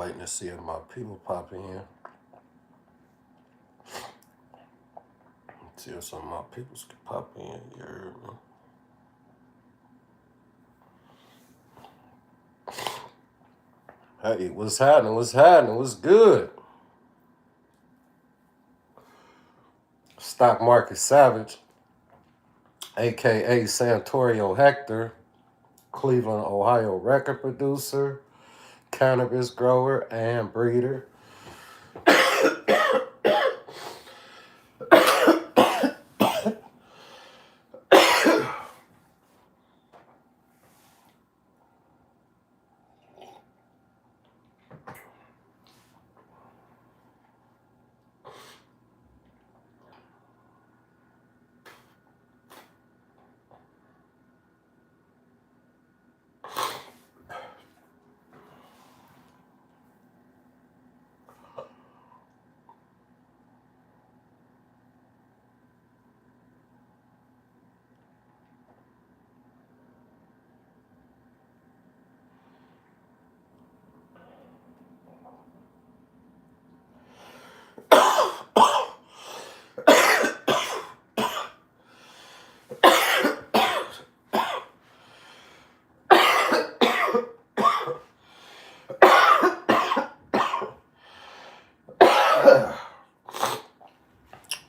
waiting to see if my people pop in. See if some of my peoples can pop in. You heard me? Hey, what's happening? What's happening? What's good? Stock Market Savage, aka Santorio Hector, Cleveland, Ohio record producer, cannabis grower, and breeder.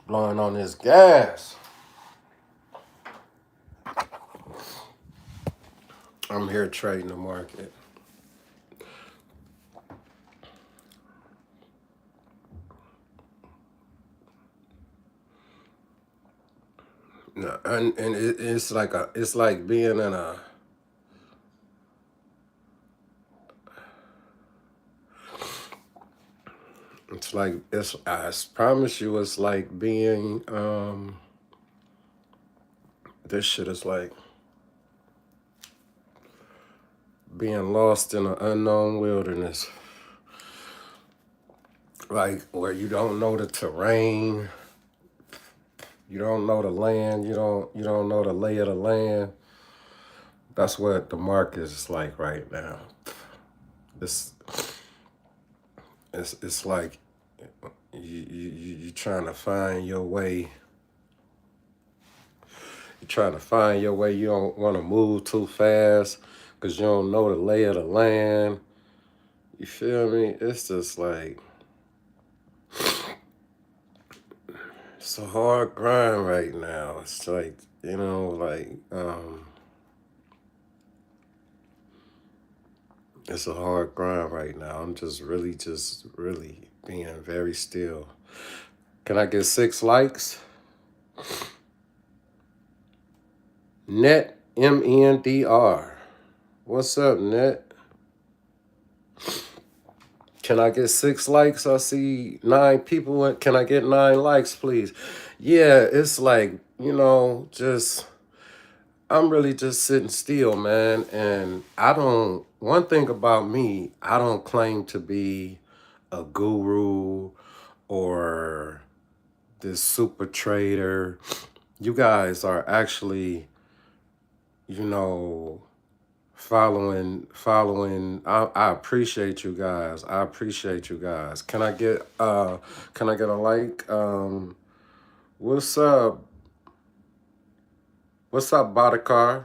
Blowing on this gas. I'm here trading the market. No, and it's like being in a I promise you it's like being this shit is like being lost in an unknown wilderness. Like where you don't know the terrain, you don't know the land, you don't know the lay of the land. That's what the market is like right now. It's like you trying to find your way. You're trying to find your way. You don't want to move too fast because you don't know the lay of the land. You feel me? It's just like it's a hard grind right now. It's like, it's a hard grind right now. I'm just really being very still. Can I get 6 likes? Net MNDR. What's up, Net? Can I get 6 likes? I see 9 people. Can I get 9 likes, please? Yeah, it's like, I'm really just sitting still, man. And one thing about me, I don't claim to be a guru or this super trader. You guys are actually, following. I appreciate you guys. Can I get a like? What's up? What's up, Bodikar?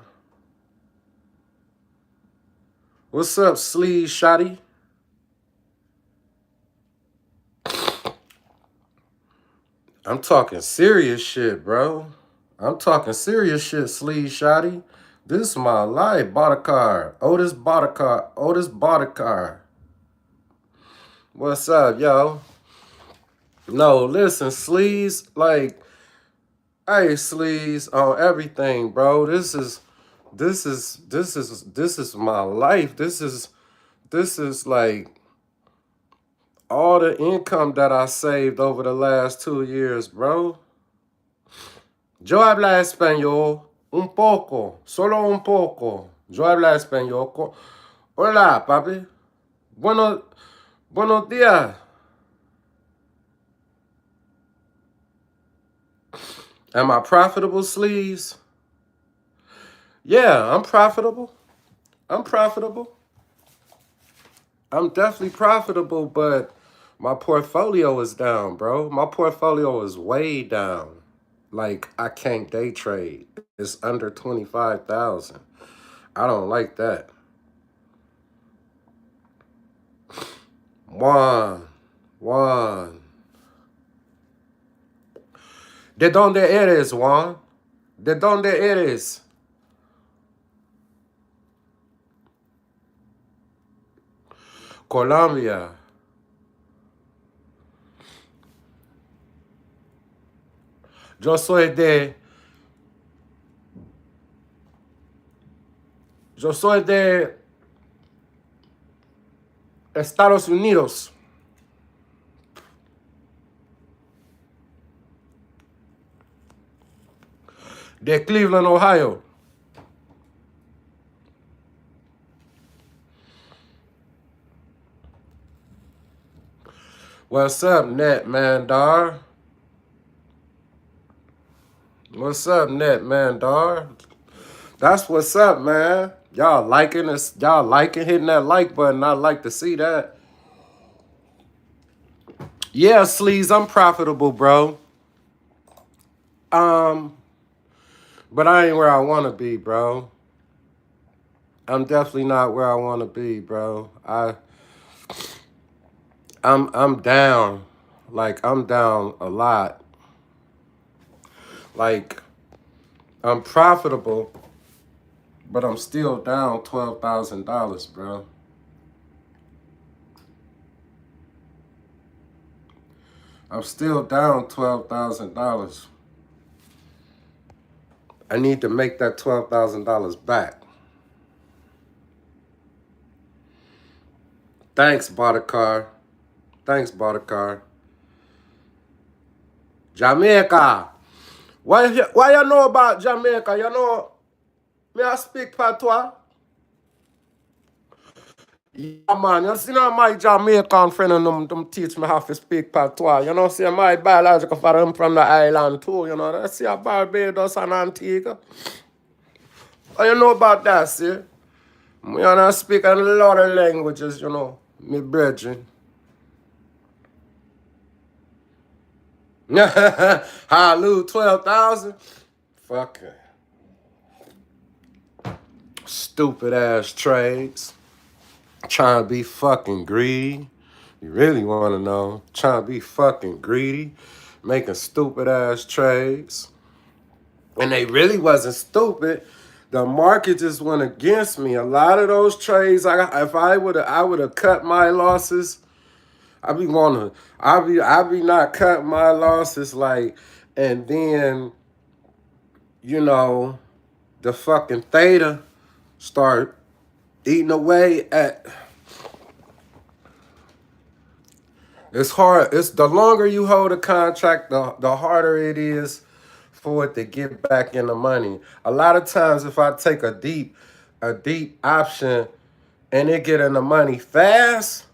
What's up, Sleeve Shotty? I'm talking serious shit, bro. I'm talking serious shit, Sleeve Shotty. This is my life, Bodikar. Otis Bodikar. What's up, yo? No, listen, Sleeves, hey, Sleeves on everything, bro. This is my life. This is like all the income that I saved over the last 2 years, bro. Yo habla español un poco, solo un poco. Yo habla español. Hola, papi. Buenos días. Am I profitable, Sleeves? Yeah, I'm profitable. I'm definitely profitable, but my portfolio is down, bro. My portfolio is way down. Like I can't day trade. It's under 25,000. I don't like that. Juan, Juan. ¿De dónde eres, Juan? ¿De dónde eres? Colombia. Yo soy de. Yo soy de Estados Unidos. De Cleveland, Ohio. What's up, Net Mandar? What's up, Net Mandar? That's what's up, man. Y'all liking this? Y'all liking hitting that like button? I like to see that. Yeah, Sleaze, I'm profitable, bro. But I ain't where I want to be, bro. I'm definitely not where I want to be, bro. I'm down. Like I'm down a lot. Like I'm profitable, but I'm still down $12,000, bro. I'm still down $12,000. I need to make that $12,000 back. Thanks, Bought Thanks, Bought Jamaica. Why you know about Jamaica? You know, me I speak patois. Yeah, man, you see now my Jamaican friend and them teach me how to speak patois. You know, see my biological father them from the island too, you know. That's see Barbados and Antigua. Oh, you know about that, see? Me and I speak a lot of languages, you know, me brethren. I lose 12,000? Fuck it. Stupid ass trades. Trying to be fucking greedy. You really want to know. Trying to be fucking greedy. Making stupid ass trades. And they really wasn't stupid. The market just went against me. A lot of those trades, if I would have cut my losses. I be not cutting my losses like, and then, you know, the fucking theta start eating away at. It's hard. It's the longer you hold a contract, the harder it is for it to get back in the money. A lot of times, if I take a deep option and it get in the money fast,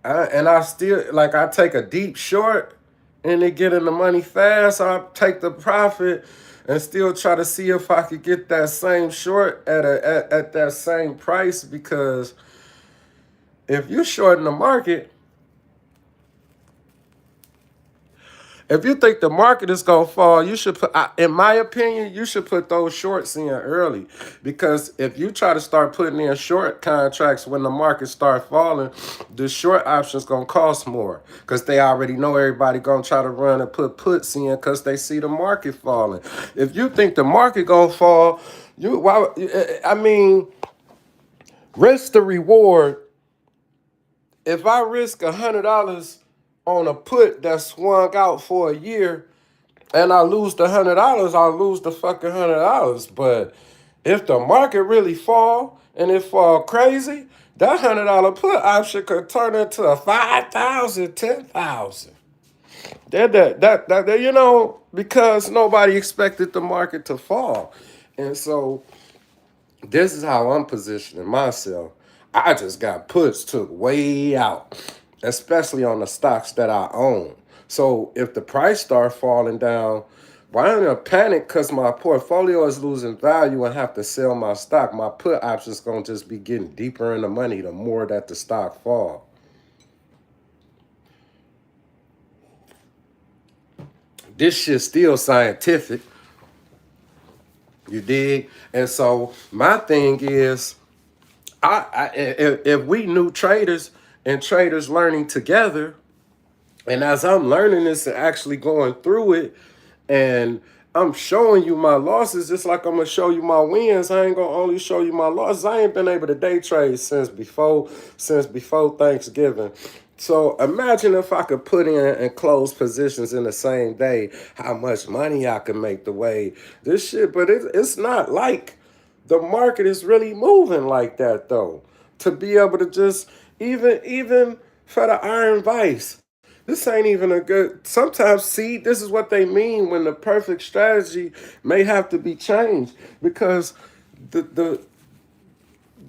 I still like I take a deep short and it get in the money fast, I take the profit and still try to see if I could get that same short at that same price, because if you're short in the market, if you think the market is going to fall, you should put, in my opinion, you should put those shorts in early. Because if you try to start putting in short contracts when the market start falling, the short option's going to cost more. Because they already know everybody going to try to run and put puts in because they see the market falling. If you think the market going to fall, risk the reward. If I risk $100 on a put that swung out for a year and I lose the $100, I'll lose the fucking $100. But if the market really fall and it fall crazy, that $100 put option could turn into a 5,000, 10,000. That you know, because nobody expected the market to fall. And so this is how I'm positioning myself. I just got puts took way out, especially on the stocks that I own. So if the price start falling down, Why am I panic? Because my portfolio is losing value and have to sell my stock. My put options going to just be getting deeper in the money the more that the stock fall. This shit's still scientific. You dig? And so my thing is, if we new traders and traders learning together, and as I'm learning this and actually going through it, and I'm showing you my losses just like I'm gonna show you my wins. I ain't gonna only show you my losses. I ain't been able to day trade since before Thanksgiving. So imagine if I could put in and close positions in the same day, how much money I could make the way this shit. But it's not like the market is really moving like that though. To be able to just even for the iron vice. This ain't even a good. Sometimes, see, this is what they mean when the perfect strategy may have to be changed because the the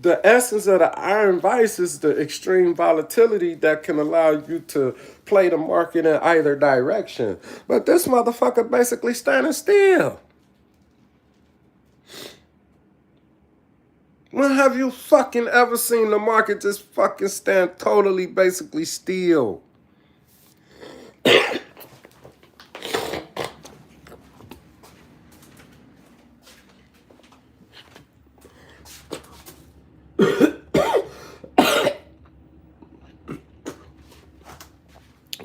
the essence of the iron vice is the extreme volatility that can allow you to play the market in either direction. But this motherfucker basically standing still. When have you fucking ever seen the market just fucking stand totally basically still?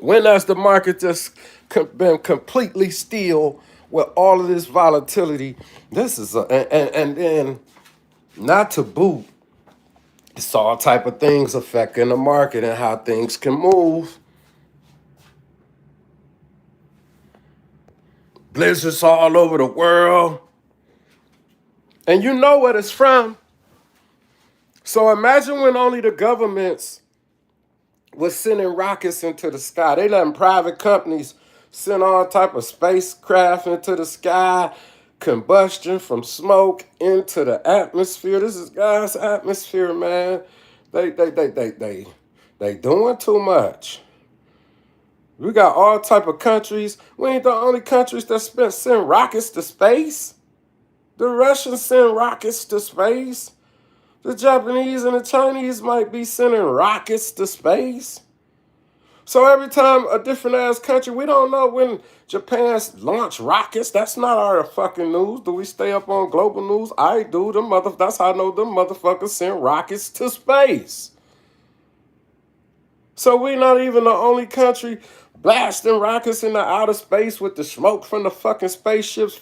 When has the market just been completely still with all of this volatility? This is and then not to boot, it's all type of things affecting the market and how things can move. Blizzards all over the world, and you know what it's from. So imagine when only the governments was sending rockets into the sky. They letting private companies send all type of spacecraft into the sky, combustion from smoke into the atmosphere. This is God's atmosphere, man. They doing too much. We got all type of countries. We ain't the only countries that send rockets to space. The Russians send rockets to space. The Japanese and the Chinese might be sending rockets to space. So every time a different ass country, we don't know when Japan's launch rockets. That's not our fucking news. Do we stay up on global news? I do. That's how I know them motherfuckers send rockets to space. So we not even the only country blasting rockets into outer space with the smoke from the fucking spaceships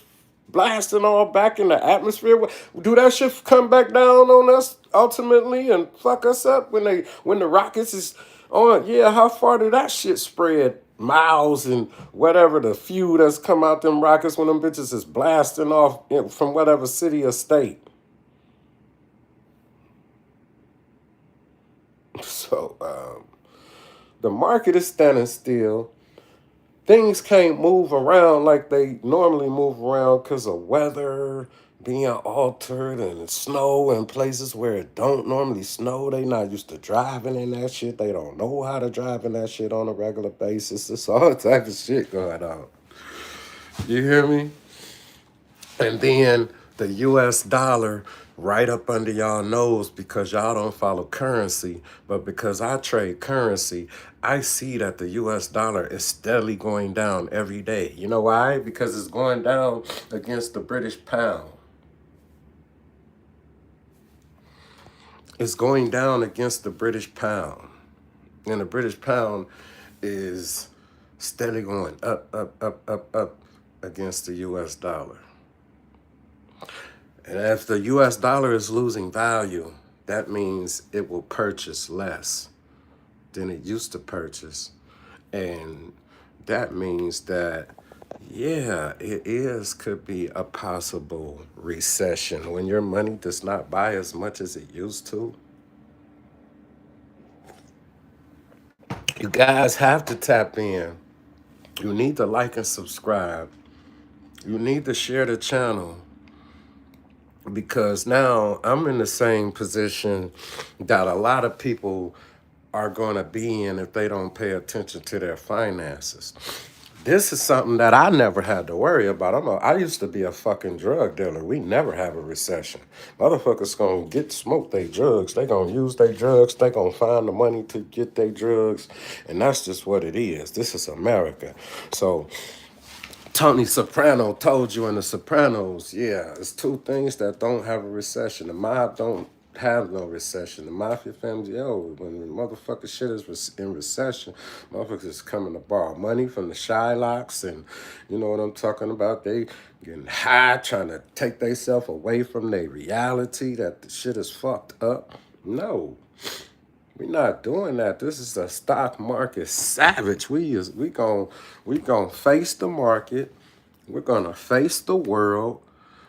blasting all back in the atmosphere. Do that shit come back down on us ultimately and fuck us up when the rockets is on? Yeah, how far did that shit spread? Miles and whatever the few that's come out them rockets when them bitches is blasting off from whatever city or state. So the market is standing still. Things can't move around like they normally move around because of weather being altered and snow in places where it don't normally snow. They not used to driving in that shit. They don't know how to drive in that shit on a regular basis. It's all type of shit going on. You hear me? And then the US dollar right up under y'all nose because y'all don't follow currency. But because I trade currency, I see that the US dollar is steadily going down every day. You know why? Because it's going down against the British pound. It's going down against the British pound. And the British pound is steadily going up against the US dollar. And if the US dollar is losing value, that means it will purchase less than it used to purchase. And that means that, yeah, could be a possible recession when your money does not buy as much as it used to. You guys have to tap in. You need to like and subscribe. You need to share the channel. Because now I'm in the same position that a lot of people are going to be in if they don't pay attention to their finances. This is something that I never had to worry about. I used to be a fucking drug dealer. We never have a recession. Motherfuckers gonna get smoked they drugs. They gonna use their drugs. They gonna find the money to get their drugs. And that's just what it is. This is America. So Tony Soprano told you in The Sopranos, yeah, it's two things that don't have a recession. The mob don't have no recession. The mafia family, yo, when the motherfucker shit is in recession, motherfuckers is coming to borrow money from the Shylocks, and you know what I'm talking about. They getting high, trying to take themselves away from their reality that the shit is fucked up. No. We're not doing that. This is a stock market savage. We gon' face the market. We're gonna face the world.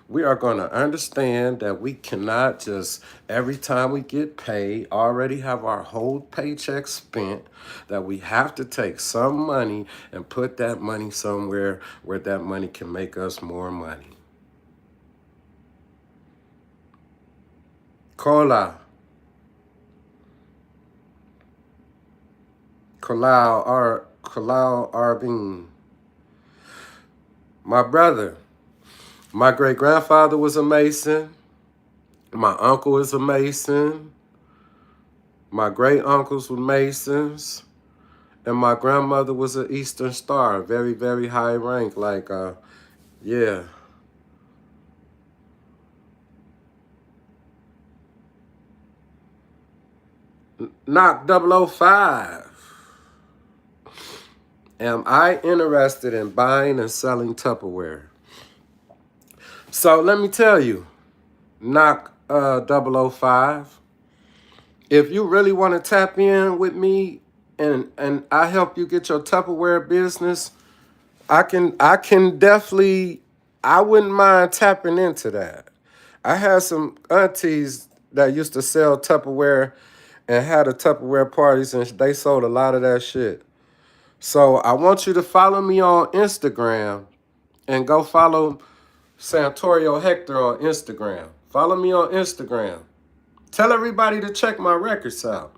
We are gonna understand that we cannot just every time we get paid already have our whole paycheck spent. That we have to take some money and put that money somewhere where that money can make us more money. Kola, Kalal Arbin, my brother. My great grandfather was a Mason. My uncle is a Mason. My great uncles were Masons. And my grandmother was an Eastern Star, very, very high rank. Like, yeah. Knock 005. Am I interested in buying and selling Tupperware? So let me tell you, Knock 005. If you really want to tap in with me and I help you get your Tupperware business, I can definitely, I wouldn't mind tapping into that. I had some aunties that used to sell Tupperware and had a Tupperware parties, and they sold a lot of that shit. So I want you to follow me on Instagram and go follow Santorio Hector on Instagram. Follow me on Instagram. Tell everybody to check my records out.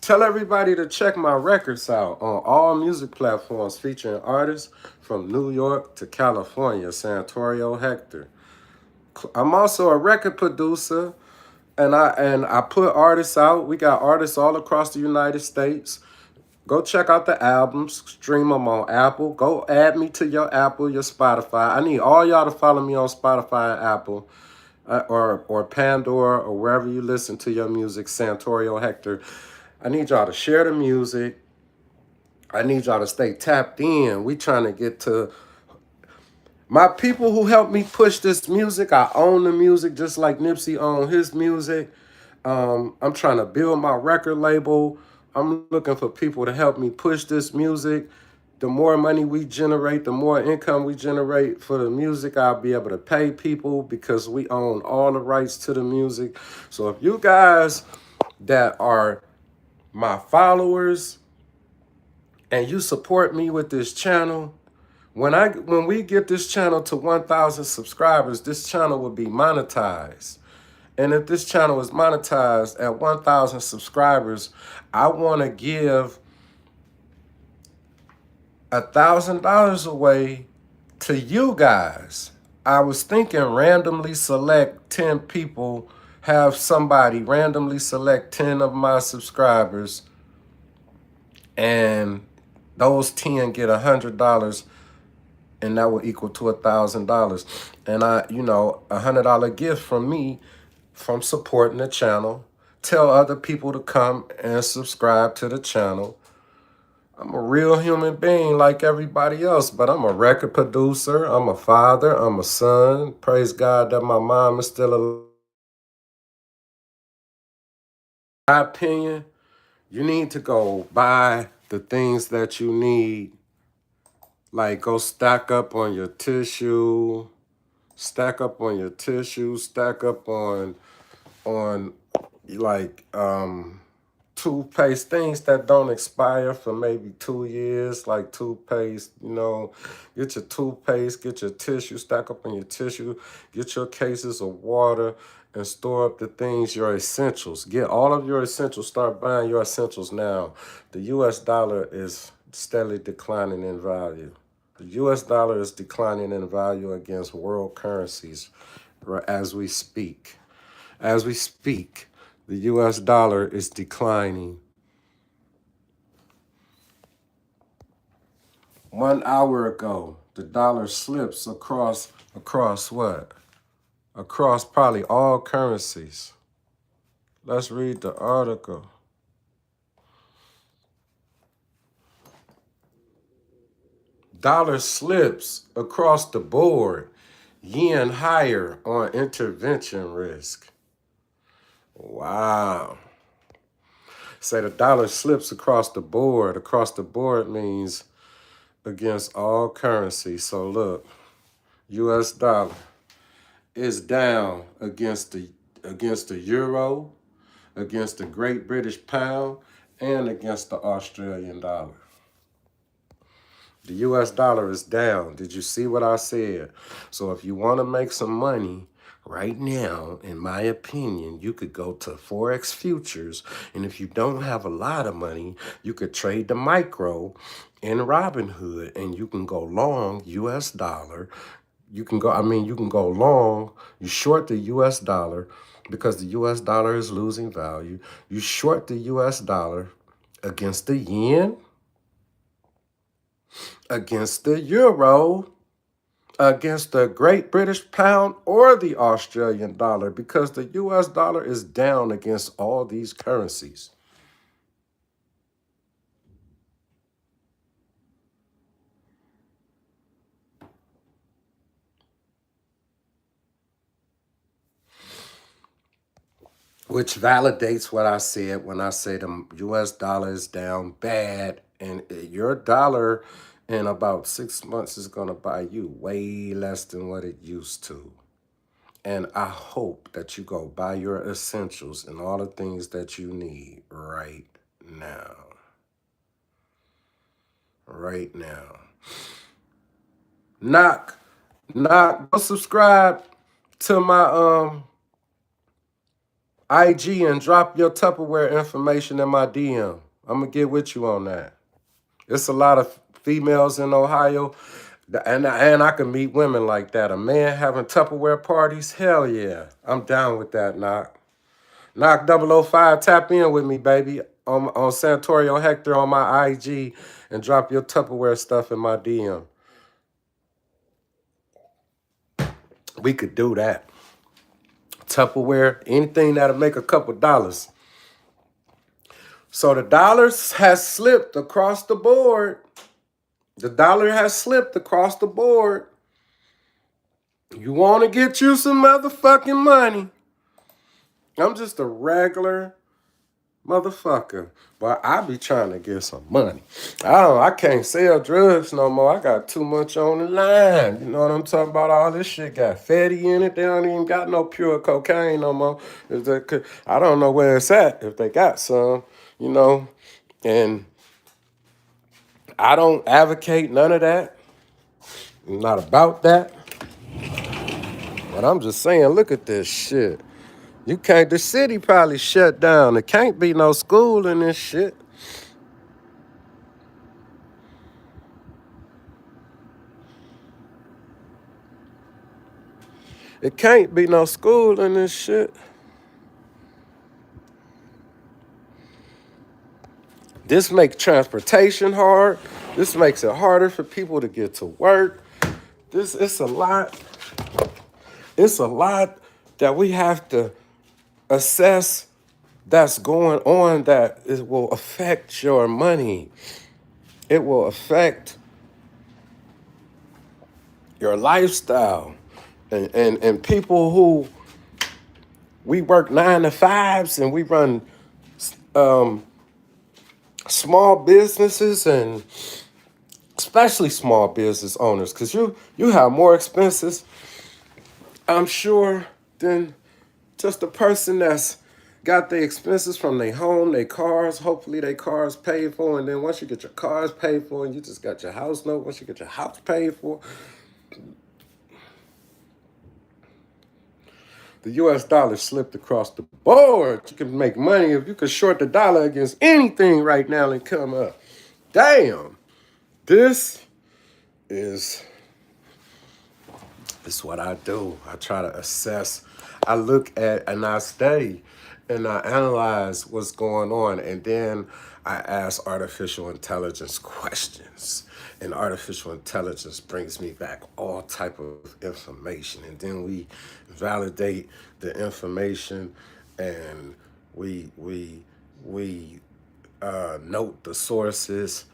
Tell everybody to check my records out on all music platforms featuring artists from New York to California, Santorio Hector. I'm also a record producer, and I put artists out. We got artists all across the United States. Go check out the albums, stream them on Apple. Go add me to your Apple, your Spotify. I need all y'all to follow me on Spotify and Apple, or Pandora, or wherever you listen to your music, Santorio Hector. I need y'all to share the music. I need y'all to stay tapped in. We trying to get to my people who helped me push this music. I own the music just like Nipsey owned his music. I'm trying to build my record label. I'm looking for people to help me push this music. The more money we generate, the more income we generate for the music, I'll be able to pay people because we own all the rights to the music. So if you guys that are my followers and you support me with this channel, when we get this channel to 1,000 subscribers, this channel will be monetized. And if this channel is monetized at 1,000 subscribers, I want to give $1,000 away to you guys. I was thinking randomly select 10 people, have somebody randomly select 10 of my subscribers, and those 10 get $100, and that will equal to $1,000. And $100 gift from me from supporting the channel. Tell other people to come and subscribe to the channel. I'm a real human being like everybody else, but I'm a record producer. I'm a father. I'm a son. Praise God that my mom is still alive. In my opinion, you need to go buy the things that you need. Like go stack up on your tissue, stack up on your tissue, stack up on like toothpaste, things that don't expire for maybe 2 years, like toothpaste, you know, get your toothpaste, get your tissue, stack up on your tissue, get your cases of water and store up the things, your essentials. Get all of your essentials, start buying your essentials now. The US dollar is steadily declining in value. The US dollar is declining in value against world currencies as we speak. As we speak, the US dollar is declining. 1 hour ago, the dollar slips across what? Across probably all currencies. Let's read the article. Dollar slips across the board. Yen higher on intervention risk. Wow. Say the dollar slips across the board. Across the board means against all currencies. So look, US dollar is down against the euro, against the Great British pound, and against the Australian dollar. The US dollar is down. Did you see what I said? So if you want to make some money right now, in my opinion, you could go to Forex futures. And if you don't have a lot of money, you could trade the micro in Robinhood and you can go long US dollar. You can go long, you short the US dollar because the US dollar is losing value. You short the US dollar against the yen, against the euro, against the Great British pound, or the Australian dollar, because the US dollar is down against all these currencies. Which validates what I said when I say the US dollar is down bad, and your dollar in about 6 months is going to buy you way less than what it used to. And I hope that you go buy your essentials and all the things that you need right now. Right now. Knock, go subscribe to my IG and drop your Tupperware information in my DM. I'm going to get with you on that. It's a lot of females in Ohio, and I can meet women like that. A man having Tupperware parties, hell yeah. I'm down with that, Knock. Knock 005, tap in with me, baby, on Santorio Hector on my IG, and drop your Tupperware stuff in my DM. We could do that. Tupperware, anything that'll make a couple dollars. So the dollar has slipped across the board. The dollar has slipped across the board. You want to get you some motherfucking money. I'm just a regular motherfucker, but I be trying to get some money. I can't sell drugs no more. I got too much on the line. You know what I'm talking about? All this shit got fatty in it. They don't even got no pure cocaine no more. I don't know where it's at, if they got some, you know. And I don't advocate none of that. I'm not about that. But I'm just saying, look at this shit. You can't, the city probably shut down. There can't be no school in this shit. It can't be no school in this shit. This makes transportation hard. This makes it harder for people to get to work. It's a lot. It's a lot that we have to assess that's going on, that it will affect your money. It will affect your lifestyle. And people who, we work 9 to 5s and we run small businesses, and especially small business owners, because you have more expenses, I'm sure, than just a person that's got their expenses from their home, their cars. Hopefully, their cars paid for. And then once you get your cars paid for, and you just got your house note, once you get your house paid for, the U.S. dollar slipped across the board. You can make money if you could short the dollar against anything right now and come up. Damn, this is what I do. I try to assess. I look at and I study and I analyze what's going on, and then I ask artificial intelligence questions. And artificial intelligence brings me back all type of information, and then we validate the information, and we note the sources.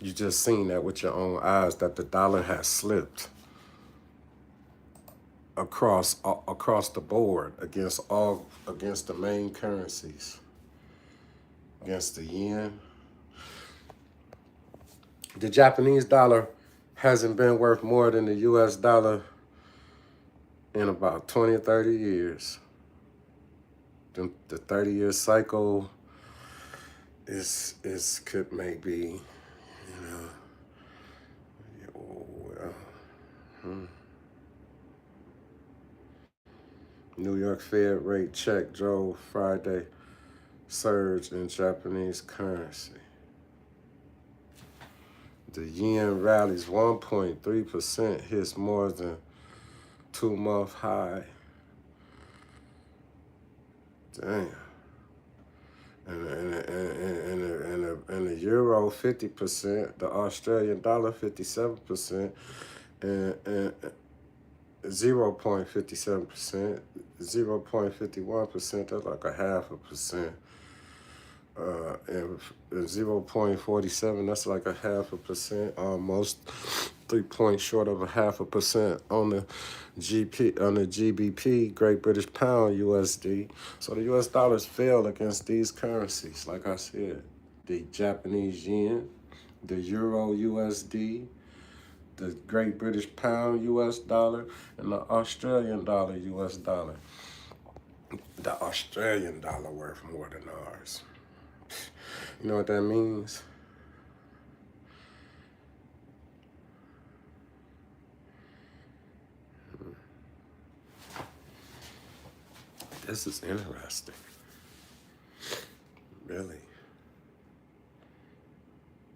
You just seen that with your own eyes, that the dollar has slipped across the board against the main currencies, against the yen. The Japanese dollar hasn't been worth more than the U.S. dollar in about 20 or 30 years. The 30-year cycle could maybe, New York Fed rate check drove Friday surge in Japanese currency. The yen rallies 1.3%, hits more than 2-month high. Damn. And the euro 50%, the Australian dollar 57%, and 0.57%, 0.51%, that's like a 0.5%. And 0.47, that's like a 0.5%, almost 3 points short of a 0.5% on the GBP, Great British Pound USD. So the US dollars fell against these currencies, like I said, the Japanese yen, the Euro USD, the Great British Pound US dollar, and the Australian dollar US dollar. The Australian dollar worth more than ours. You know what that means? This is interesting. Really.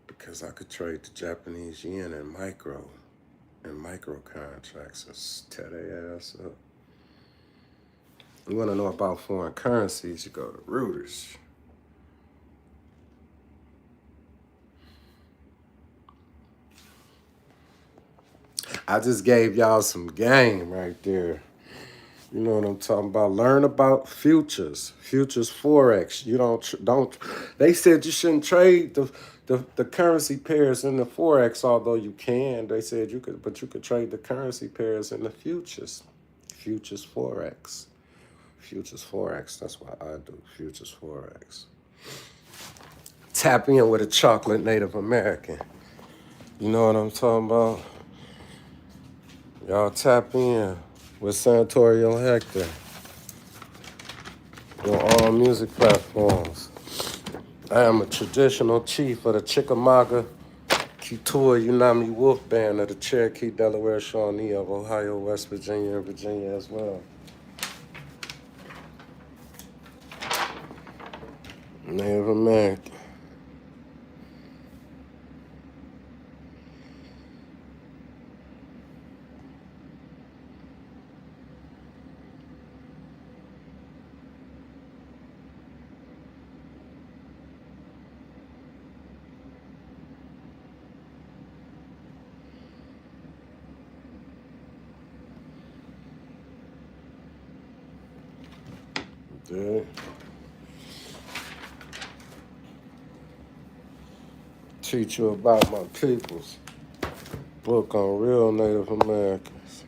Because I could trade the Japanese yen in micro contracts and tear their ass up. You want to know about foreign currencies, you go to Reuters. I just gave y'all some game right there. You know what I'm talking about? Learn about futures forex. You don't. They said you shouldn't trade the currency pairs in the forex, although you can. They said you could, but you could trade the currency pairs in the futures forex. Futures forex. That's what I do. Futures forex. Tap in with a chocolate Native American. You know what I'm talking about? Y'all tap in with Santorio Hector on all music platforms. I am a traditional chief of the Chickamauga, Keetoowah, Unami Wolf Band of the Cherokee, Delaware, Shawnee of Ohio, West Virginia, and Virginia as well. Native American. Yeah. Teach you about my peoples. Book on real Native Americans.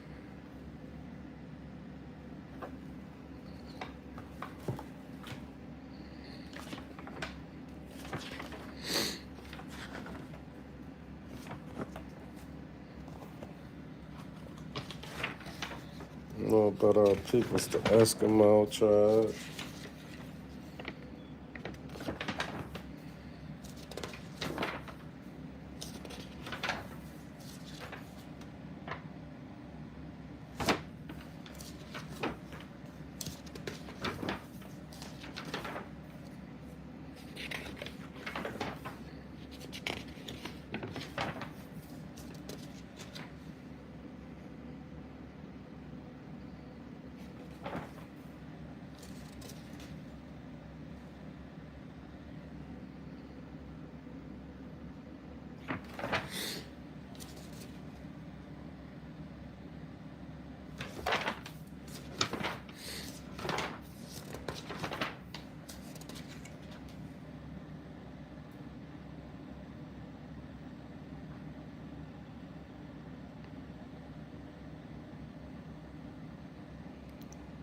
know about our people's the Eskimo tribe.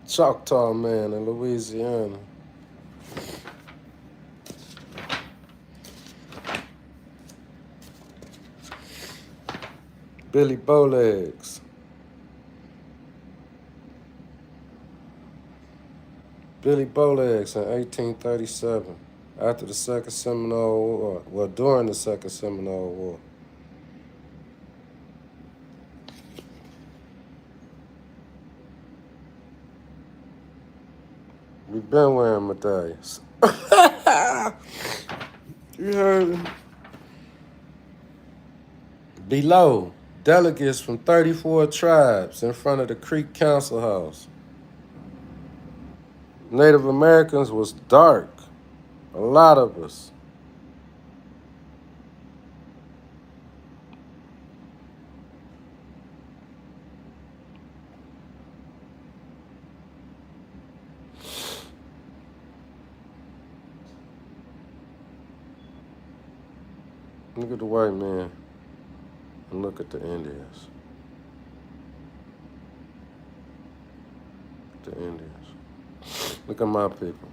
Choctaw man in Louisiana. Billy Bowlegs. Billy Bowlegs in 1837, after the Second Seminole War. Well, during the Second Seminole War. We've been wearing medallions. You heard me? Below, delegates from 34 tribes in front of the Creek Council House. Native Americans was dark. A lot of us. Look at the white man and look at the Indians. The Indians. Look at my people.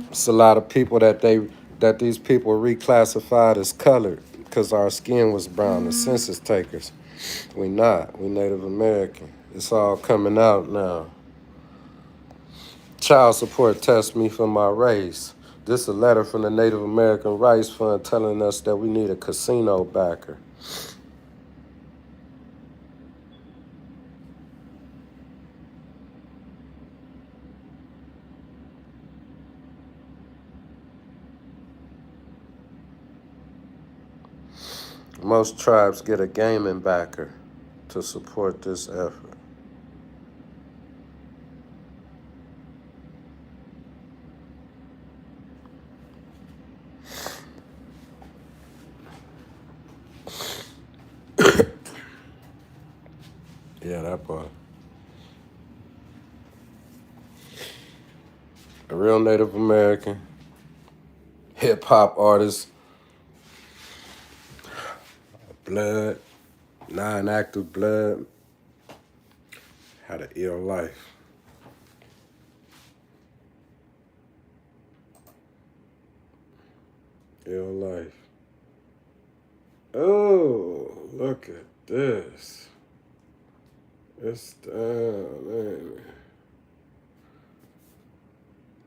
It's a lot of people that these people reclassified as colored because our skin was brown. The census takers. We not. We Native American. It's all coming out now. Child support tests me for my race. This is a letter from the Native American Rights Fund telling us that we need a casino backer. Most tribes get a gaming backer to support this effort. Yeah, that part. A real Native American hip hop artist, blood, non-active blood, had an ill life. Ill life. Oh, look at this. It's down, man.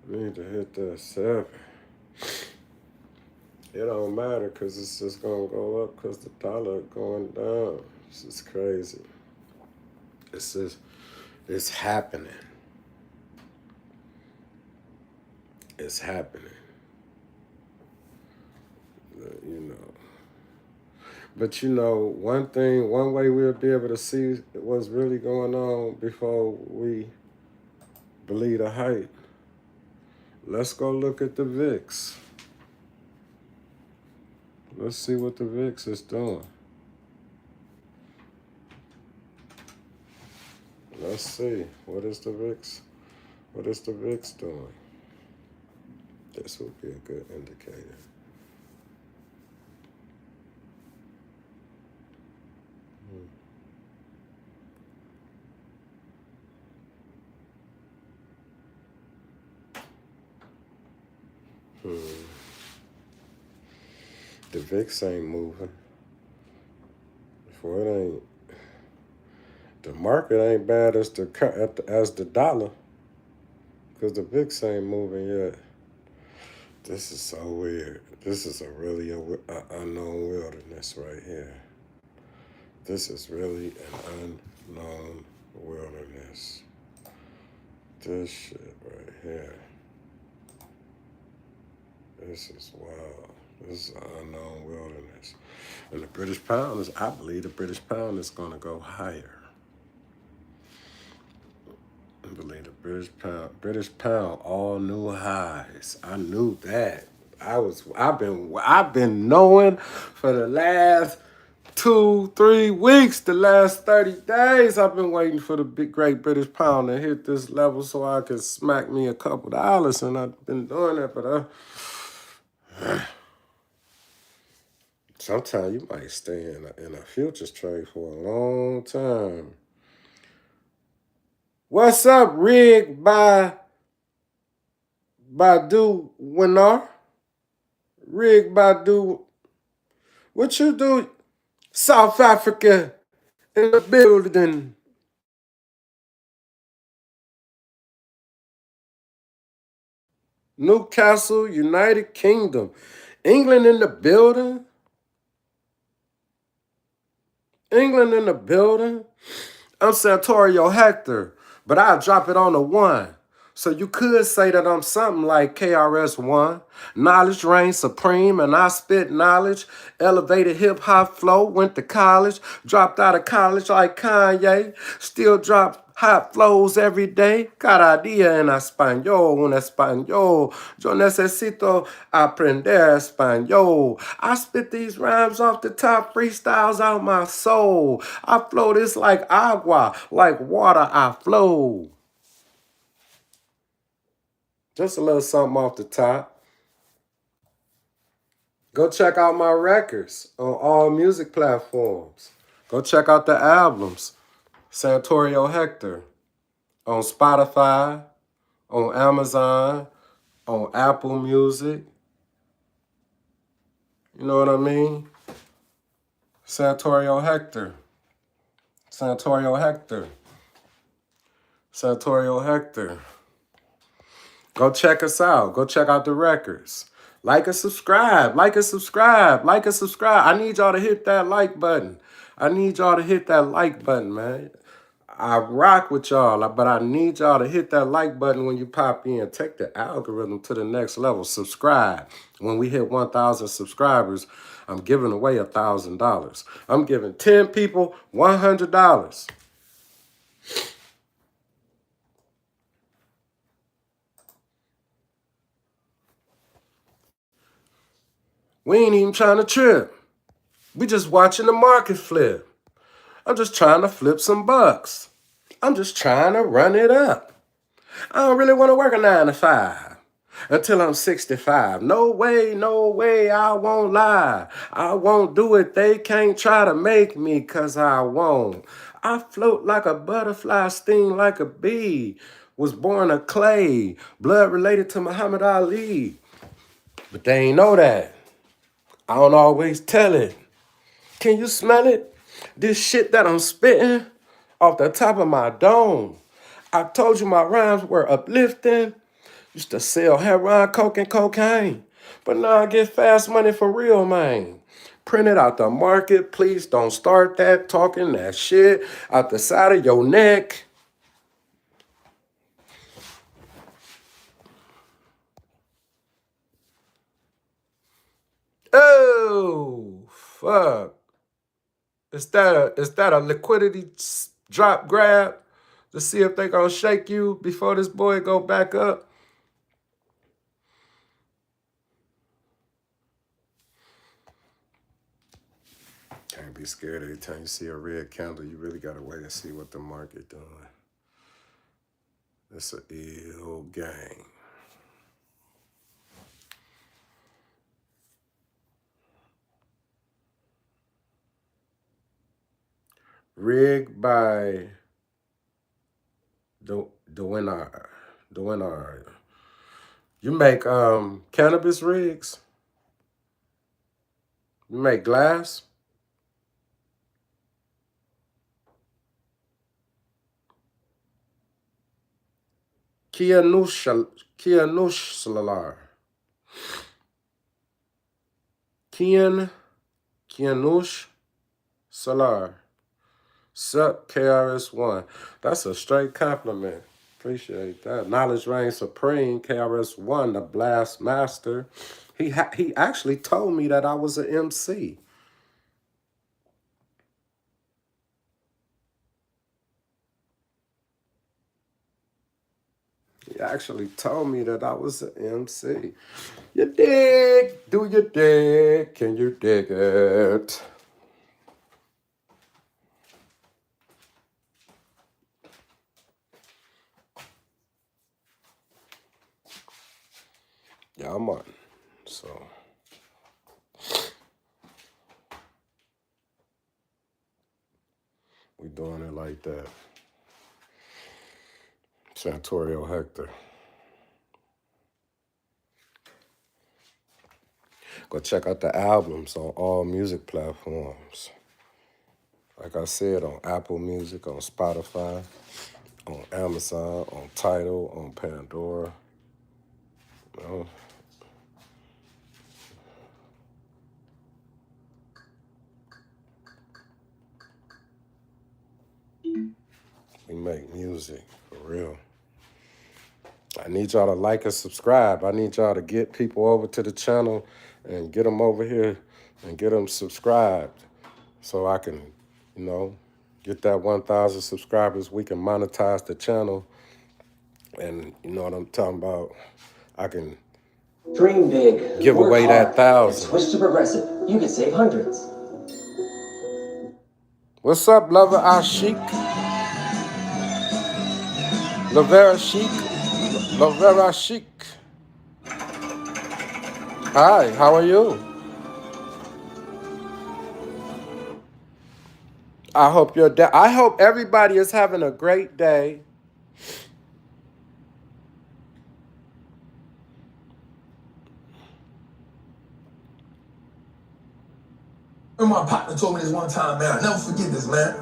Need to hit that 7. It don't matter because it's just going to go up because the dollar going down. This is crazy. It's happening. It's happening. You know. But you know, one way we'll be able to see what's really going on before we believe the hype. Let's go look at the VIX. Let's see what the VIX is doing. Let's see. What is the VIX? What is the VIX doing? This would be a good indicator. The VIX ain't moving. For it ain't. The market ain't bad as the dollar, because the VIX ain't moving yet. This is so weird. This is a really unknown wilderness right here. This is really an unknown wilderness. This shit right here. This is wild. This is an unknown wilderness. And the British pound is, I believe the British pound is going to go higher. I believe the British pound, all new highs. I knew that. I've been knowing for the last 2-3 weeks, the last 30 days, I've been waiting for the big great British pound to hit this level so I could smack me a couple dollars, and I've been doing that, but sometimes you might stay in a futures trade for a long time. What's up, Rig by Badu Winar? Rig Badu, what you do? South Africa in the building. Newcastle, United Kingdom. England in the building. England in the building. I'm Santorio Hector, but I'll drop it on a 1. So you could say that I'm something like KRS-One. Knowledge reigns supreme, and I spit knowledge. Elevated hip-hop flow, went to college. Dropped out of college like Kanye. Still drop hot flows every day. Cada día en español, un español. Yo necesito aprender español. I spit these rhymes off the top, freestyles out my soul. I flow this like agua, like water I flow. Just a little something off the top. Go check out my records on all music platforms. Go check out the albums. Santorio Hector on Spotify, on Amazon, on Apple Music. You know what I mean? Santorio Hector. Santorio Hector. Santorio Hector. Go check us out. Go check out the records. Like and subscribe. Like and subscribe. Like and subscribe. I need y'all to hit that like button. I need y'all to hit that like button, man. I rock with y'all, but I need y'all to hit that like button when you pop in. Take the algorithm to the next level. Subscribe. When we hit 1,000 subscribers, I'm giving away $1,000. I'm giving 10 people $100. We ain't even trying to trip. We just watching the market flip. I'm just trying to flip some bucks. I'm just trying to run it up. I don't really want to work a 9 to 5 until I'm 65. No way, I won't lie. I won't do it. They can't try to make me, cause I won't. I float like a butterfly, sting like a bee. Was born of clay, blood related to Muhammad Ali. But they ain't know that. I don't always tell it. Can you smell it? This shit that I'm spitting off the top of my dome. I told you my rhymes were uplifting. Used to sell heroin, coke, and cocaine. But now I get fast money for real, man. Print it out the market. Please don't start that talking that shit out the side of your neck. Oh, fuck. Is that a liquidity drop grab to see if they gonna shake you before this boy go back up? Can't be scared every time you see a red candle. You really gotta wait and see what the market doing. It's an ill game. Rig by Dewinard. Dewinard. You make cannabis rigs? You make glass? Kianush Salar. Kianush Salar. Sup KRS-One. That's a straight compliment. Appreciate that. Knowledge reigns supreme. KRS-One, the blast master. He actually told me that I was an MC. He actually told me that I was an MC. You dig? Do you dig? Can you dig it? Yeah, I'm on. So we doing it like that. Santorio Hector. Go check out the albums on all music platforms. Like I said, on Apple Music, on Spotify, on Amazon, on Tidal, on Pandora. You know. We make music, for real. I need y'all to like and subscribe. I need y'all to get people over to the channel and get them over here and get them subscribed so I can, you know, get that 1,000 subscribers. We can monetize the channel. And you know what I'm talking about? I can dream big, give away that 1,000. Switch to Progressive. You can save hundreds. What's up, lover Ashik? Lavera Chic. Lavera Chic. Hi, how are you? I hope I hope everybody is having a great day. My partner told me this one time, man. I'll never forget this, man.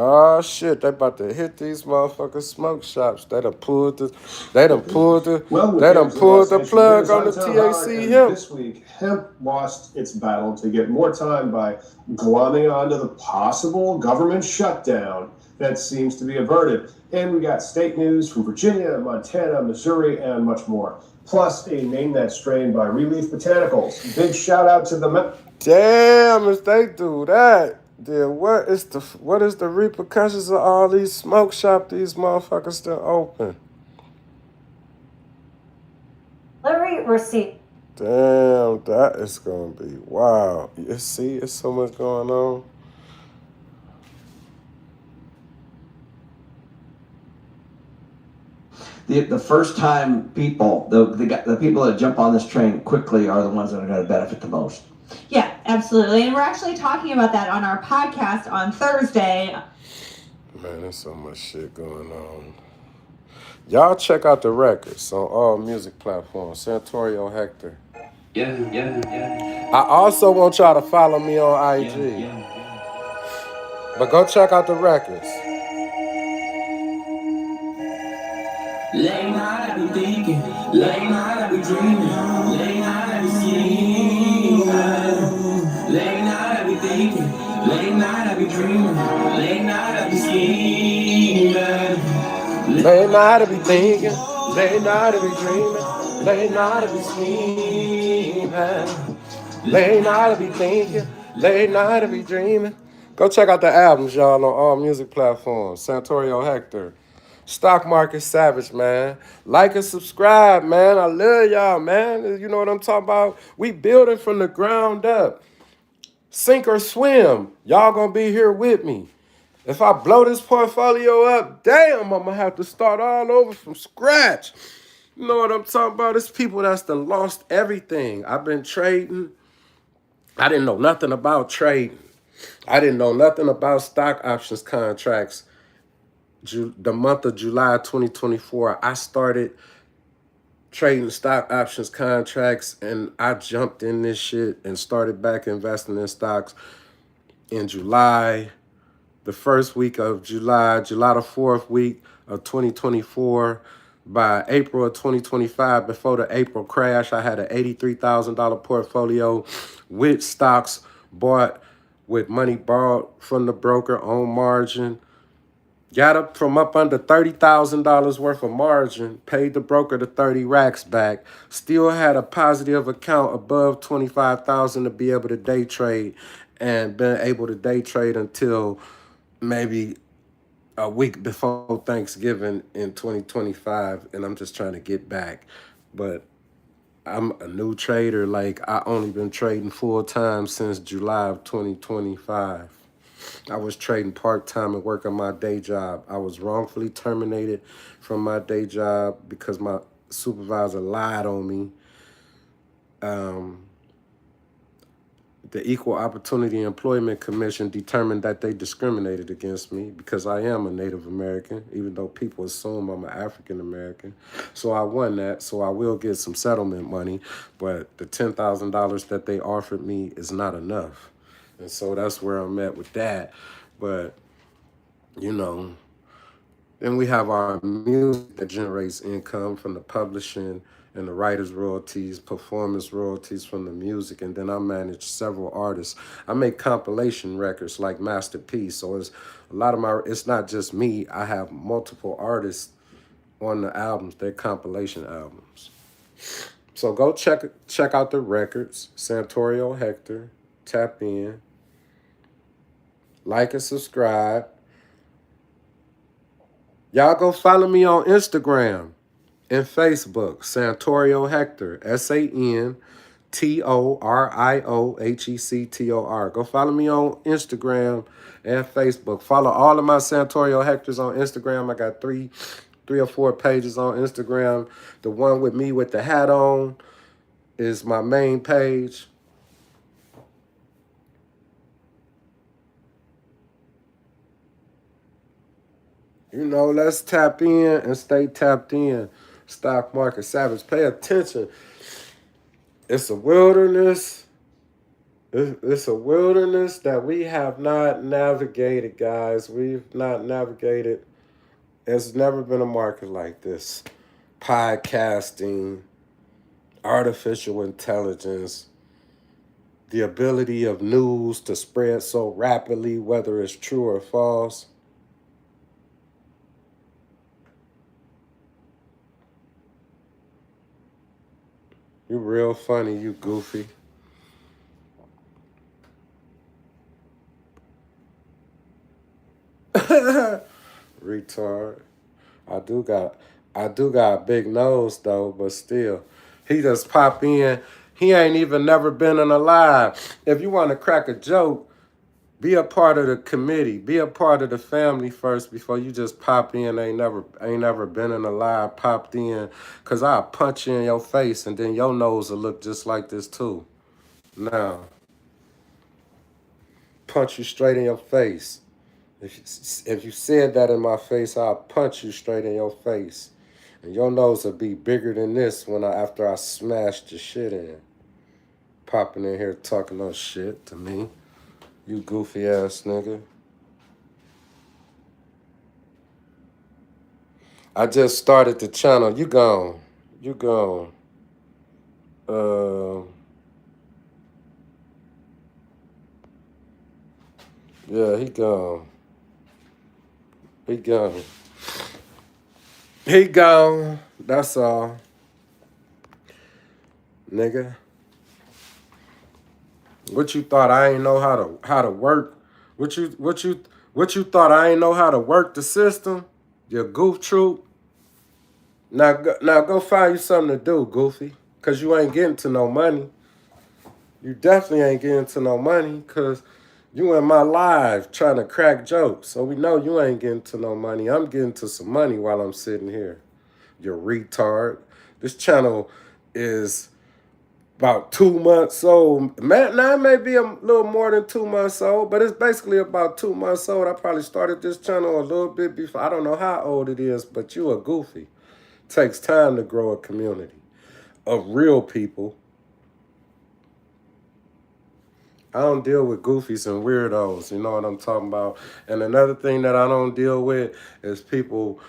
Oh shit, they about to hit these motherfucking smoke shops. They done pulled the plug on the THC hemp. This week, hemp lost its battle to get more time by glomming onto the possible government shutdown that seems to be averted. And we got state news from Virginia, Montana, Missouri, and much more. Plus, a name that strain by Relief Botanicals. Big shout out to the... Damn, if they do that, then what is the repercussions of all these smoke shops? These motherfuckers still open. Delivery receipt. Damn, that is gonna be wild. You see, it's so much going on. The first time people, the people that jump on this train quickly are the ones that are going to benefit the most. Yeah, absolutely. And we're actually talking about that on our podcast on Thursday. Man, there's so much shit going on. Y'all check out the records on all music platforms. Santorio Hector. Yeah. I also want y'all to follow me on IG. But go check out the records. Late night I be thinking, late night I be dreaming, late night I be scheming. Late night I be thinking, late night I be dreaming, late night I be scheming. Late night I be thinking, late night I be dreaming, late night I be scheming. Late night I be thinking, late night I be dreaming. Go check out the albums, y'all, on all music platforms. Santorio Hector. Stock Market Savage, man. Like and subscribe, man. I love y'all, man. You know what I'm talking about? We building from the ground up. Sink or swim. Y'all gonna be here with me. If I blow this portfolio up, damn, I'm gonna have to start all over from scratch. You know what I'm talking about? It's people that's done lost everything. I've been trading. I didn't know nothing about trading. I didn't know nothing about stock options contracts. The month of July 2024, I started trading stock options contracts, and I jumped in this shit and started back investing in stocks in July, the first week of July the 4th week of 2024. By April of 2025, before the April crash, I had an $83,000 portfolio with stocks bought with money borrowed from the broker on margin. Got up from up under $30,000 worth of margin, paid the broker the 30 racks back, still had a positive account above 25,000 to be able to day trade, and been able to day trade until maybe a week before Thanksgiving in 2025, and I'm just trying to get back. But I'm a new trader. Like, I only been trading full time since July of 2025. I was trading part-time and working my day job. I was wrongfully terminated from my day job because my supervisor lied on me. The Equal Opportunity Employment Commission determined that they discriminated against me because I am a Native American, even though people assume I'm an African American. So I won that, so I will get some settlement money, but the $10,000 that they offered me is not enough. And so that's where I'm at with that. But, you know, then we have our music that generates income from the publishing and the writer's royalties, performance royalties from the music, and then I manage several artists. I make compilation records like Masterpiece, so it's a lot of it's not just me. I have multiple artists on the albums. They're compilation albums. So go check out the records, Santorio Hector, tap in, like and subscribe. Y'all go follow me on Instagram and Facebook, Santorio Hector, SantorioHector. Go follow me on Instagram and Facebook. Follow all of my Santorio Hectors on Instagram. I got three or four pages on Instagram. The one with me with the hat on is my main page. You know, let's tap in and stay tapped in. Stock Market Savage, pay attention. It's a wilderness. It's a wilderness that we have not navigated, guys. We've not navigated. There's never been a market like this. Podcasting, artificial intelligence, the ability of news to spread so rapidly, whether it's true or false. You real funny, you goofy. Retard. I do got a big nose though, but still. He just pop in. He ain't even never been in a live. If you want to crack a joke, be a part of the committee. Be a part of the family first before you just pop in. Ain't never been in a live, popped in. Cause I'll punch you in your face and then your nose will look just like this too. Now, punch you straight in your face. If you said that in my face, I'll punch you straight in your face. And your nose will be bigger than this after I smashed your shit in. Popping in here talking no shit to me. You goofy ass nigga. I just started the channel. You gone. Yeah, he gone. He gone. That's all. Nigga. What you thought I ain't know how to work? What you thought I ain't know how to work the system? Your goof troop. Now go find you something to do, Goofy. Cause you ain't getting to no money. You definitely ain't getting to no money because you in my live trying to crack jokes. So we know you ain't getting to no money. I'm getting to some money while I'm sitting here. You retard. This channel is about 2 months old. Now it may be a little more than 2 months old, but it's basically about 2 months old. I probably started this channel a little bit before. I don't know how old it is, but you a goofy. Takes time to grow a community of real people. I don't deal with goofies and weirdos, you know what I'm talking about? And another thing that I don't deal with is people,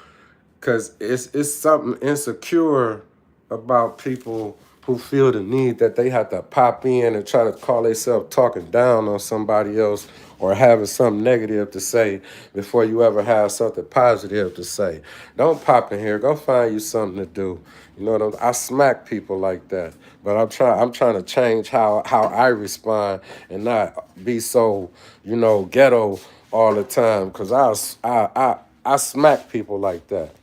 because it's something insecure about people who feel the need that they have to pop in and try to call themselves talking down on somebody else or having something negative to say before you ever have something positive to say. Don't pop in here. Go find you something to do. You know what I smack people like that. But I'm trying to change how I respond and not be so, ghetto all the time. Cause I smack people like that.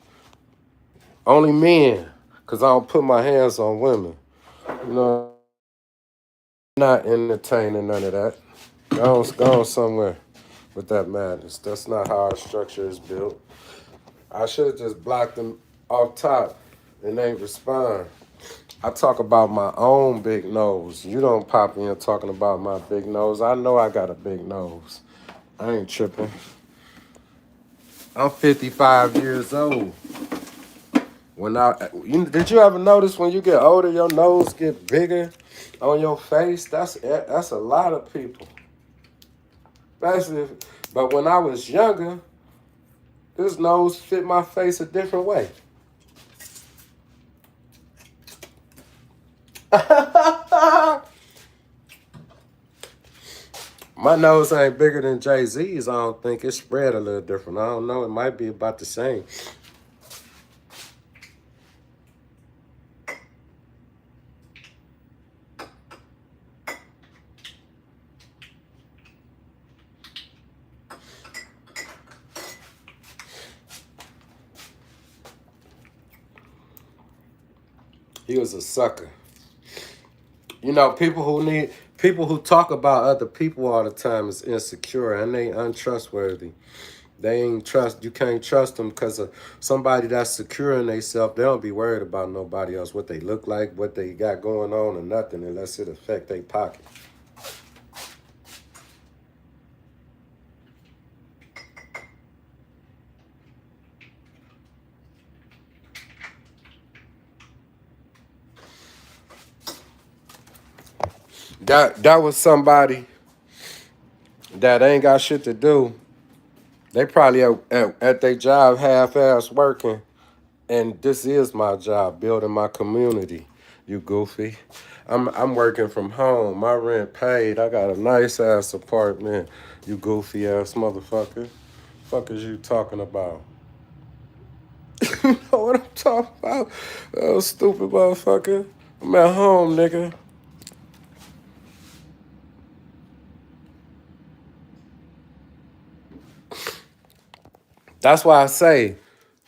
Only men, cause I don't put my hands on women. You know, not entertaining none of that. Go on somewhere with that madness. That's not how our structure is built. I should have just blocked them off top and they respond. I talk about my own big nose. You don't pop in talking about my big nose. I know I got a big nose. I ain't tripping. I'm 55 years old. Did you ever notice when you get older, your nose get bigger on your face? That's a lot of people. But when I was younger, this nose fit my face a different way. My nose ain't bigger than Jay-Z's, I don't think. It's spread a little different. I don't know. It might be about the same. He was a sucker. You know, people who talk about other people all the time is insecure and they untrustworthy. You can't trust them because of somebody that's secure in themselves. They don't be worried about nobody else, what they look like, what they got going on or nothing unless it affect their pocket. That was somebody that ain't got shit to do. They probably at their job half-ass working. And this is my job, building my community, you goofy. I'm working from home. My rent paid. I got a nice-ass apartment, you goofy-ass motherfucker. Fuck is you talking about? You know what I'm talking about? Oh, stupid motherfucker. I'm at home, nigga. That's why I say,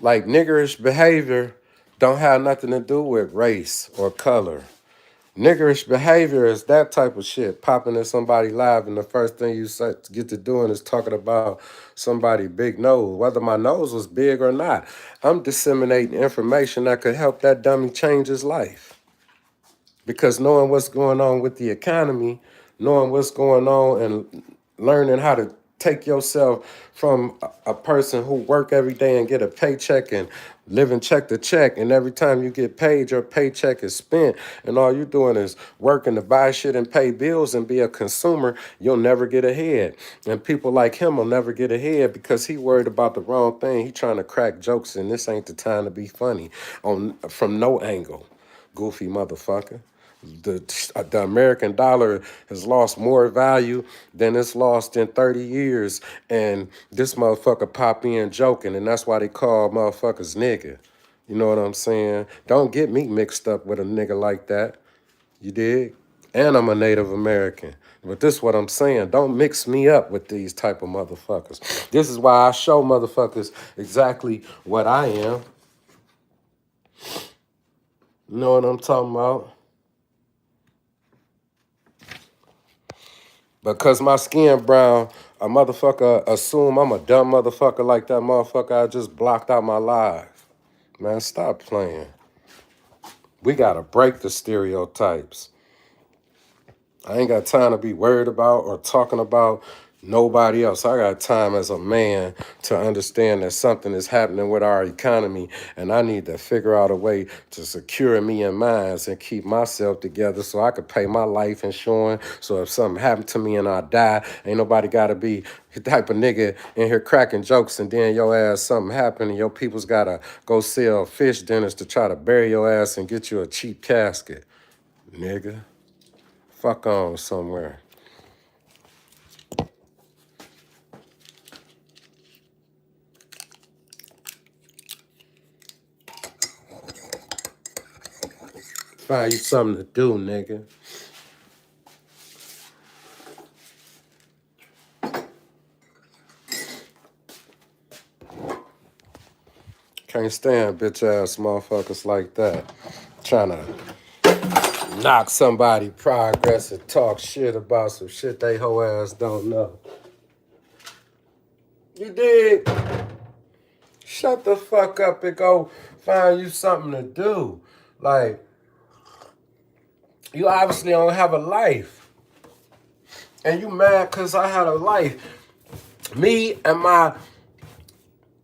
like, niggerish behavior don't have nothing to do with race or color. Niggerish behavior is that type of shit, popping in somebody live, and the first thing you get to doing is talking about somebody big nose. Whether my nose was big or not, I'm disseminating information that could help that dummy change his life. Because knowing what's going on with the economy, knowing what's going on and learning how to take yourself from a person who work every day and get a paycheck and living check to check, and every time you get paid, your paycheck is spent, and all you're doing is working to buy shit and pay bills and be a consumer, you'll never get ahead. And people like him will never get ahead because he worried about the wrong thing. He trying to crack jokes, and this ain't the time to be funny from no angle, goofy motherfucker. The American dollar has lost more value than it's lost in 30 years. And this motherfucker pop in joking, and that's why they call motherfuckers nigga. You know what I'm saying? Don't get me mixed up with a nigga like that. You dig? And I'm a Native American. But this is what I'm saying. Don't mix me up with these type of motherfuckers. This is why I show motherfuckers exactly what I am. You know what I'm talking about? Because my skin brown, a motherfucker assume I'm a dumb motherfucker like that motherfucker I just blocked out my life. Man, stop playing. We gotta break the stereotypes. I ain't got time to be worried about or talking about nobody else. I got time as a man to understand that something is happening with our economy, and I need to figure out a way to secure me and mine and keep myself together so I could pay my life insurance. So if something happened to me and I die, ain't nobody got to be the type of nigga in here cracking jokes and then your ass something happened and your people's got to go sell fish dinners to try to bury your ass and get you a cheap casket. Nigga. Fuck on somewhere. Find you something to do, nigga. Can't stand bitch ass motherfuckers like that. Trying to knock somebody progress and talk shit about some shit they hoe ass don't know. You dig? Shut the fuck up and go find you something to do. Like, you obviously don't have a life. And you mad because I had a life. Me and my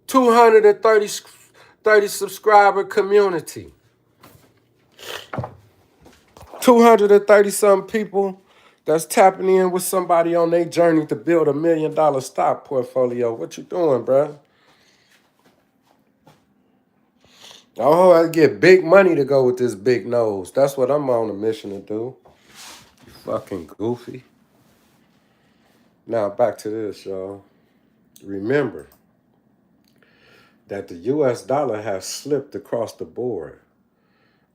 230 subscriber community. 230 some people that's tapping in with somebody on their journey to build $1 million stock portfolio. What you doing, bruh? Oh, I get big money to go with this big nose. That's what I'm on a mission to do. You fucking goofy. Now back to this, y'all. Remember that the US dollar has slipped across the board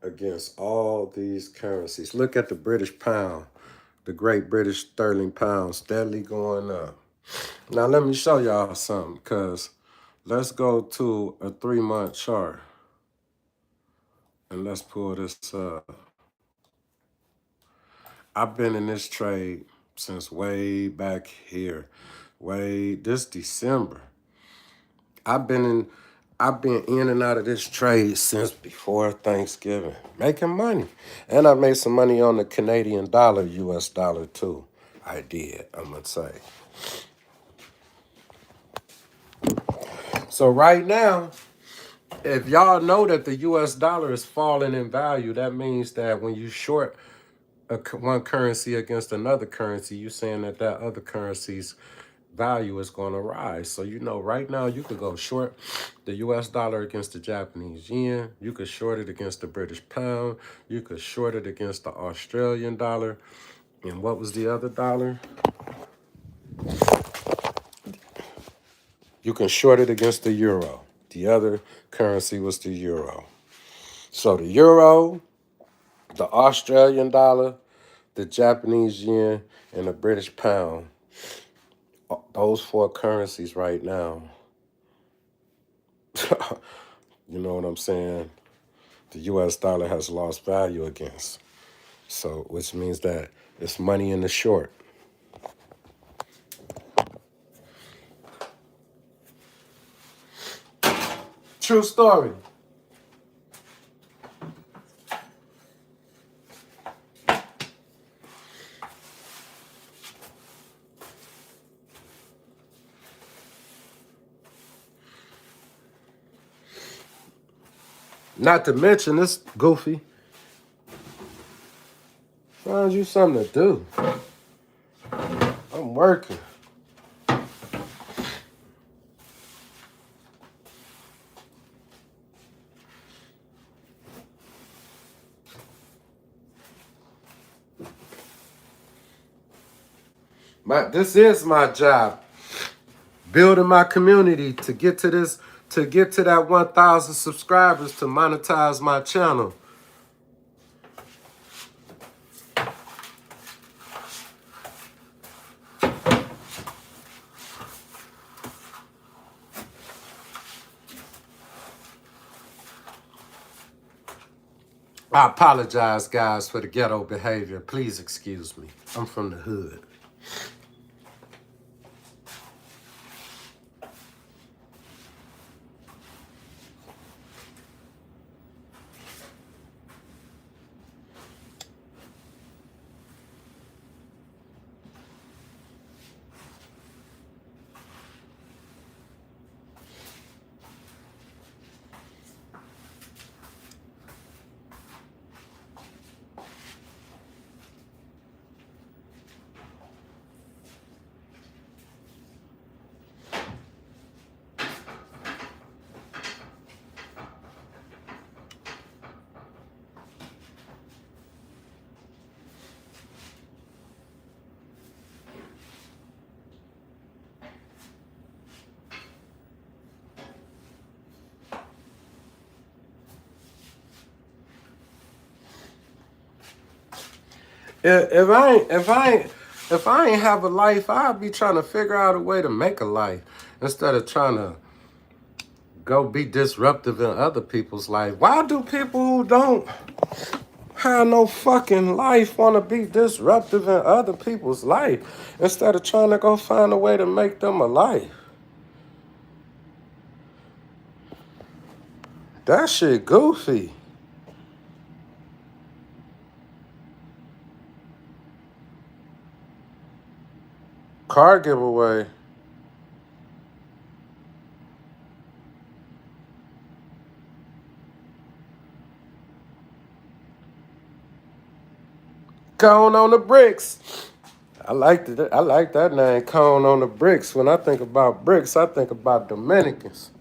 against all these currencies. Look at the British pound, the great British sterling pound, steadily going up. Now let me show y'all something, because let's go to a 3-month chart. And let's pull this up. I've been in this trade since way back here. This December. I've been in and out of this trade since before Thanksgiving, making money. And I made some money on the Canadian dollar, US dollar too. I did, I'm gonna say. So right now, if y'all know that the US dollar is falling in value, that means that when you short one currency against another currency, you're saying that that other currency's value is going to rise. So, you know, right now you could go short the US dollar against the Japanese yen. You could short it against the British pound. You could short it against the Australian dollar. And what was the other dollar? You can short it against the euro. The other currency was the euro. So the euro, the Australian dollar, the Japanese yen, and the British pound. Those 4 currencies right now, you know what I'm saying? The US dollar has lost value against. So, which means that it's money in the short. True story. Not to mention this goofy. Find you something to do. I'm working. This is my job. Building my community to get to that 1,000 subscribers to monetize my channel. I apologize, guys, for the ghetto behavior. Please excuse me. I'm from the hood. If I ain't have a life, I'd be trying to figure out a way to make a life instead of trying to go be disruptive in other people's life. Why do people who don't have no fucking life want to be disruptive in other people's life instead of trying to go find a way to make them a life? That shit goofy. Car giveaway. Cone on the bricks. I like that name, Cone on the bricks. When I think about bricks, I think about Dominicans.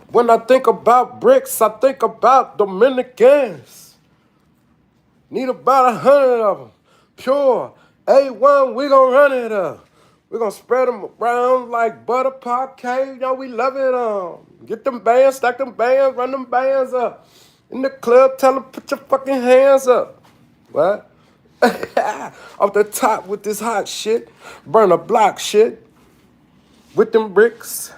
When I think about bricks, I think about Dominicans. Need about 100 of them. Pure. A1, we gonna run it up. We gonna spread them around like butter parquet. Yo, we love it. Get them bands, stack them bands, run them bands up. In the club, tell them put your fucking hands up. What? Off the top with this hot shit. Burn a block shit. With them bricks.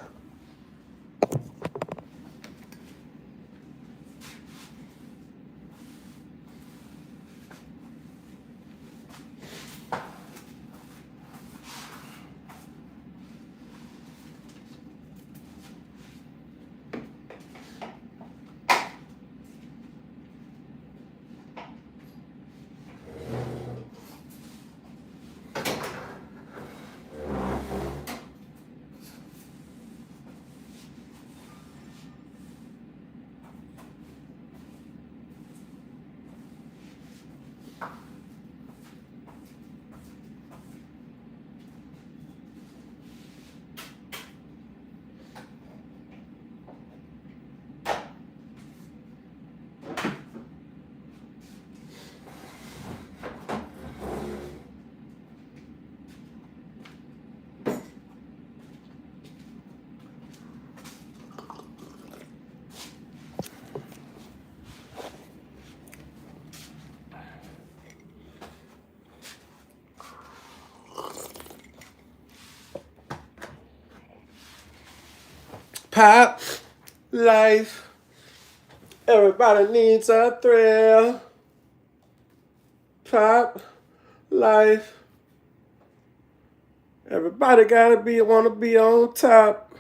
Pop life. Everybody needs a thrill. Pop life. Everybody wanna be on top.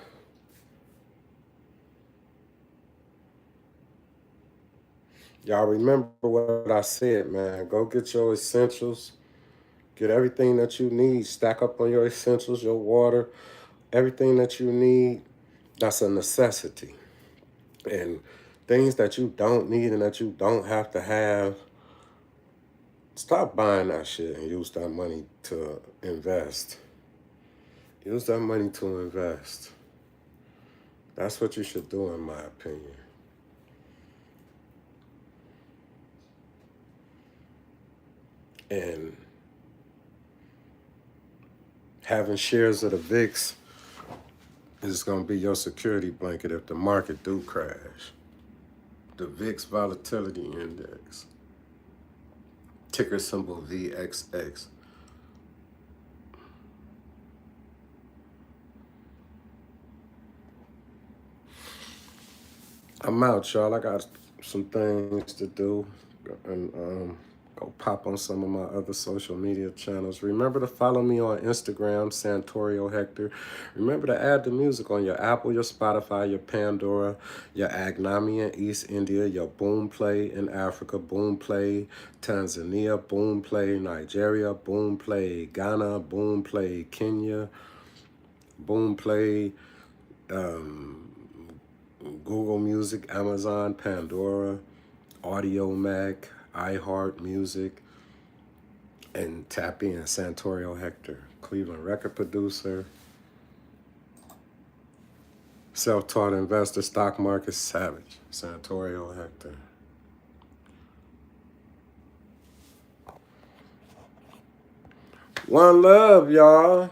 Y'all remember what I said, man. Go get your essentials. Get everything that you need. Stack up on your essentials, your water, everything that you need. That's a necessity. And things that you don't need and that you don't have to have, stop buying that shit and use that money to invest. Use that money to invest. That's what you should do, in my opinion. And having shares of the VIX is going to be your security blanket if the market do crash. The VIX Volatility Index. Ticker symbol VXX. I'm out, y'all. I got some things to do, and go pop on some of my other social media channels. Remember to follow me on Instagram, Santorio Hector. Remember to add the music on your Apple, your Spotify, your Pandora, your Agnami in East India, your Boomplay in Africa, Boomplay Tanzania, Boomplay Nigeria, Boomplay Ghana, Boomplay Kenya, Boomplay Google Music, Amazon, Pandora, Audio Mac, iHeart Music, and tap in Santorio Hector, Cleveland record producer, self-taught investor, stock market savage, Santorio Hector. One love, y'all.